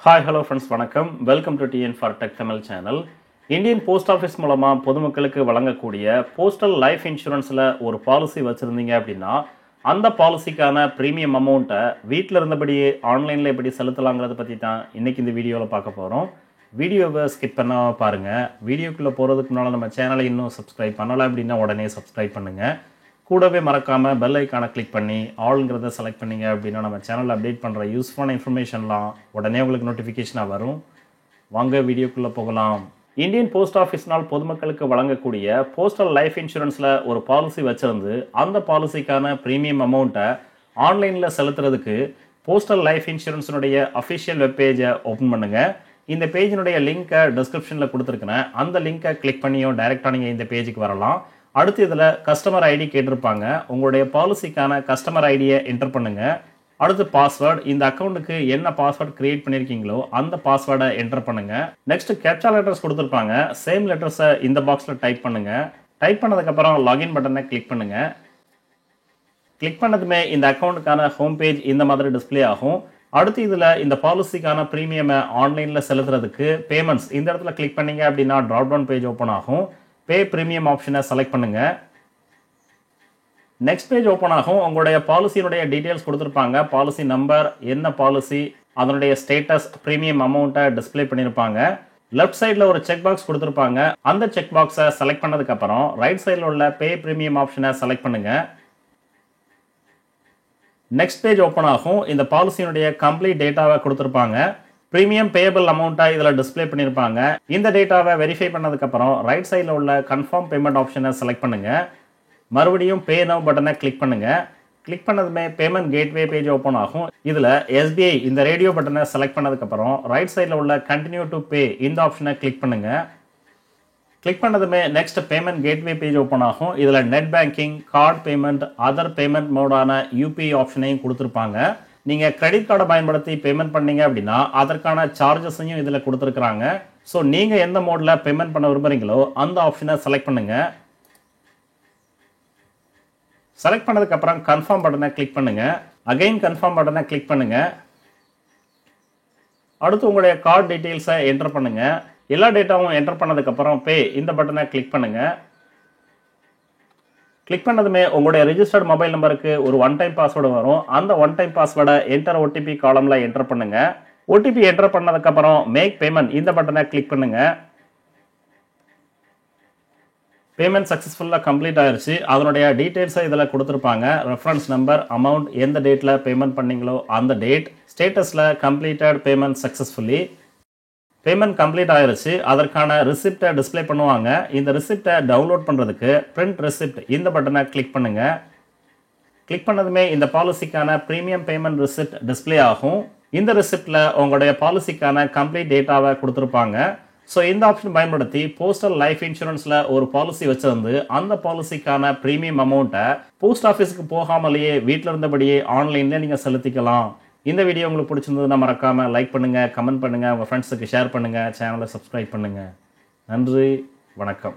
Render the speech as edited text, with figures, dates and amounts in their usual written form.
Hi, hello friends, வணக்கம். Welcome to TN for Tech Tamil channel. Indian post office மூலமா பொதுமக்களுக்கு வழங்கக்கூடிய postal life இன்சூரன்ஸில் ஒரு பாலிசி வச்சுருந்தீங்க அப்படின்னா அந்த பாலிசிக்கான ப்ரீமியம் அமௌண்ட்டை வீட்டில் இருந்தபடியே ஆன்லைனில் எப்படி செலுத்தலாங்கிறத பற்றி தான் இன்றைக்கி இந்த வீடியோவில் பார்க்க போகிறோம். வீடியோவை ஸ்கிப் பண்ணாமல் பாருங்கள். வீடியோக்குள்ளே போகிறதுக்கு முன்னால் நம்ம சேனலை இன்னும் சப்ஸ்கிரைப் பண்ணலை அப்படின்னா உடனே சப்ஸ்கிரைப் பண்ணுங்கள். கூடவே மறக்காமல் பெல் ஐக்கானை கிளிக் பண்ணி ஆல்ங்கிறத செலக்ட் பண்ணிங்க அப்படின்னா நம்ம சேனலில் அப்டேட் பண்ணுற யூஸ்ஃபுல்லான இன்ஃபர்மேஷன்லாம் உடனே உங்களுக்கு நோட்டிஃபிகேஷனாக வரும். வாங்க வீடியோக்குள்ளே போகலாம். இந்தியன் போஸ்ட் ஆஃபீஸ்னால் பொதுமக்களுக்கு வழங்கக்கூடிய போஸ்டல் லைஃப் இன்சூரன்ஸில் ஒரு பாலிசி வச்சிருந்து அந்த பாலிசிக்கான ப்ரீமியம் அமௌண்ட்டை ஆன்லைனில் செலுத்துறதுக்கு போஸ்டல் லைஃப் இன்சூரன்ஸினுடைய அஃபிஷியல் வெப்பேஜை ஓப்பன் பண்ணுங்கள். இந்த பேஜினுடைய லிங்க்கை டிஸ்கிரிப்ஷனில் கொடுத்துருக்குறேன். அந்த லிங்க்கை கிளிக் பண்ணியும் டைரெக்டாக நீங்கள் இந்த பேஜுக்கு வரலாம். அடுத்து இதில் கஸ்டமர் ஐடி கேட்டிருப்பாங்க. உங்களுடைய பாலிசிக்கான கஸ்டமர் ஐடியை என்டர் பண்ணுங்கள். அடுத்து பாஸ்வேர்டு, இந்த அக்கௌண்ட்டுக்கு என்ன பாஸ்வேர்டு கிரியேட் பண்ணியிருக்கீங்களோ அந்த பாஸ்வேர்டை என்டர் பண்ணுங்கள். நெக்ஸ்ட் கேப்சா லெட்டர்ஸ் கொடுத்துருப்பாங்க. சேம் லெட்டர்ஸை இந்த பாக்ஸில் டைப் பண்ணுங்கள். டைப் பண்ணதுக்கப்புறம் லாகின் பட்டனை கிளிக் பண்ணுங்கள். கிளிக் பண்ணதுமே இந்த அக்கௌண்ட்டுக்கான ஹோம் பேஜ் இந்த மாதிரி டிஸ்பிளே ஆகும். அடுத்து இதில் இந்த பாலிசிக்கான ப்ரீமியமை ஆன்லைனில் செலுத்துறதுக்கு பேமெண்ட்ஸ் இந்த இடத்துல கிளிக் பண்ணீங்க அப்படின்னா ட்ராப் டவுன் பேஜ் ஓப்பன் ஆகும். பே ப்ரீமியம் ஆப்ஷனை செலக்ட் பண்ணுங்க. நெக்ஸ்ட் பேஜ் ஓப்பன் ஆகும். உங்களுடைய பாலிசியினுடைய டீட்டெயில்ஸ் கொடுத்துருப்பாங்க. பாலிசி நம்பர், என்ன பாலிசி, அதனுடைய ஸ்டேட்டஸ், ப்ரீமியம் அமௌண்ட்டை டிஸ்பிளே பண்ணியிருப்பாங்க. லெஃப்ட் சைடில் ஒரு செக் பாக்ஸ் கொடுத்துருப்பாங்க. அந்த செக் பாக்ஸை செலக்ட் பண்ணதுக்கப்புறம் ரைட் சைடில் உள்ள பே ப்ரீமியம் ஆப்ஷனை செலக்ட் பண்ணுங்க. நெக்ஸ்ட் பேஜ் ஓப்பன் ஆகும். இந்த பாலிசியினுடைய கம்ப்ளீட் டேட்டாவை கொடுத்துருப்பாங்க. ப்ரீமியம் பேயபிள் அமௌண்ட்டை இதில் டிஸ்பிளே பண்ணியிருப்பாங்க. இந்த டேட்டாவை வெரிஃபை பண்ணதுக்கப்புறம் ரைட் சைடில் உள்ள கன்ஃபார்ம் பேமெண்ட் ஆப்ஷனை செலக்ட் பண்ணுங்கள். மறுபடியும் பே நவ் பட்டனை கிளிக் பண்ணுங்கள். கிளிக் பண்ணதுமே பேமெண்ட் கேட்வே பேஜ் ஓப்பன் ஆகும். இதில் SBI இந்த ரேடியோ பட்டனை செலக்ட் பண்ணதுக்கப்புறம் ரைட் சைடில் உள்ள கண்டினியூ டு பே இந்த ஆப்ஷனை கிளிக் பண்ணுங்கள். கிளிக் பண்ணதுமே next payment gateway page open ஆகும். இதில் net banking, card payment, other payment மோடான UPI ஆப்ஷனையும் கொடுத்துருப்பாங்க. நீங்கள் கிரெடிட் கார்டை பயன்படுத்தி பேமெண்ட் பண்ணீங்க அப்படின்னா அதற்கான சார்ஜஸையும் இதில் கொடுத்துருக்குறாங்க. ஸோ நீங்கள் எந்த மோடில் பேமெண்ட் பண்ண விரும்புகிறீங்களோ அந்த ஆப்ஷனை செலக்ட் பண்ணுங்கள். செலக்ட் பண்ணதுக்கப்புறம் கன்ஃபார்ம் பட்டனை கிளிக் பண்ணுங்கள். அகைன் கன்ஃபார்ம் பட்டனை கிளிக் பண்ணுங்கள். அடுத்து உங்களுடைய கார்டு டீட்டெயில்ஸை என்டர் பண்ணுங்கள். எல்லா டேட்டாவும் என்டர் பண்ணதுக்கப்புறம் பே இந்த பட்டனை கிளிக் பண்ணுங்கள். கிளிக் பண்ணதுமே உங்களுடைய ரிஜிஸ்டர்ட் மொபைல் நம்பருக்கு ஒரு ஒன் டைம் பாஸ்வேர்டு வரும். அந்த ஒன் டைம் பாஸ்வேர்டை என்டர் OTP காலமில் என்டர் பண்ணுங்க. OTP என்டர் பண்ணதுக்கப்புறம் மேக் பேமெண்ட் இந்த பட்டனை கிளிக் பண்ணுங்க. பேமெண்ட் சக்ஸஸ்ஃபுல்லாக கம்ப்ளீட் ஆயிடுச்சு. அதனுடைய டீட்டெயில்ஸை இதில் கொடுத்துருப்பாங்க. ரெஃபரன்ஸ் நம்பர், அமௌண்ட், எந்த டேட்டில் பேமெண்ட் பண்ணீங்களோ அந்த டேட், ஸ்டேட்டஸில் completed payment successfully, payment complete ஆயிருச்சு. அதற்கான ரிசிப்டை டிஸ்பிளே பண்ணுவாங்க. இந்த ரிசிப்டை டவுன்லோட் பண்ணுறதுக்கு பிரிண்ட் ரிசிப்ட் இந்த பட்டனை கிளிக் பண்ணுங்க. கிளிக் பண்ணதுமே இந்த பாலிசிக்கான ப்ரீமியம் பேமெண்ட் ரிசிப்ட் டிஸ்பிளே ஆகும். இந்த ரிசிப்டில் உங்களுடைய பாலிசிக்கான கம்ப்ளீட் டேட்டாவை கொடுத்துருப்பாங்க. ஸோ இந்த ஆப்ஷன் பயன்படுத்தி போஸ்டல் லைஃப் இன்சூரன்ஸில் ஒரு பாலிசி வச்சிருந்து அந்த பாலிசிக்கான ப்ரீமியம் அமௌண்ட்டை போஸ்ட் ஆஃபீஸுக்கு போகாமலேயே வீட்டில் இருந்தபடியே ஆன்லைனில் நீங்கள் செலுத்திக்கலாம். இந்த வீடியோ உங்களுக்கு பிடிச்சிருந்ததுன்னா மறக்காமல் லைக் பண்ணுங்கள், கமெண்ட் பண்ணுங்கள், உங்கள் ஃப்ரெண்ட்ஸுக்கு ஷேர் பண்ணுங்கள், சேனலை சப்ஸ்கிரைப் பண்ணுங்கள். நன்றி, வணக்கம்.